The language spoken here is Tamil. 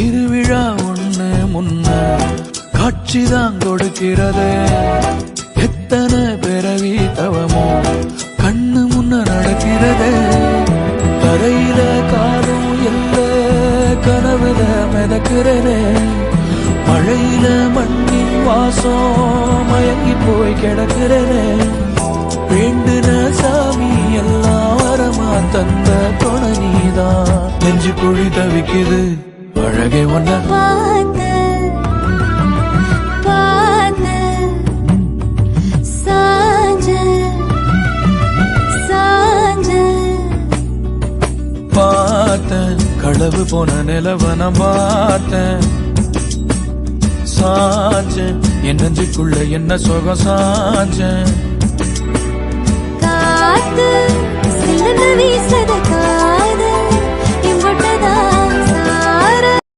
திருவிழா ஒண்ணு முன்ன காட்சிதான் கொடுக்கிறது. எத்தனை பிறவி தவமோ கண்ணு முன்ன நடக்கிறது. தரையில காலும் இல்ல கனவுல மிதக்கிறனே. மழையில மண்ணின் வாசம் மயங்கி போய் கிடக்கிறனே. வேண்டுன சாமி எல்லாம் வரமா தந்த துணை நீதான். நெஞ்சு குழி தவிக்குது அழகே ஒன்ன பார்த்தேன். களவு போன நிலவன பார்த்தேன். சாஞ்சேன் என் நெஞ்சுக்குள்ள என்ன சுகம் சாஞ்சேன். காத்து சிலது வீசத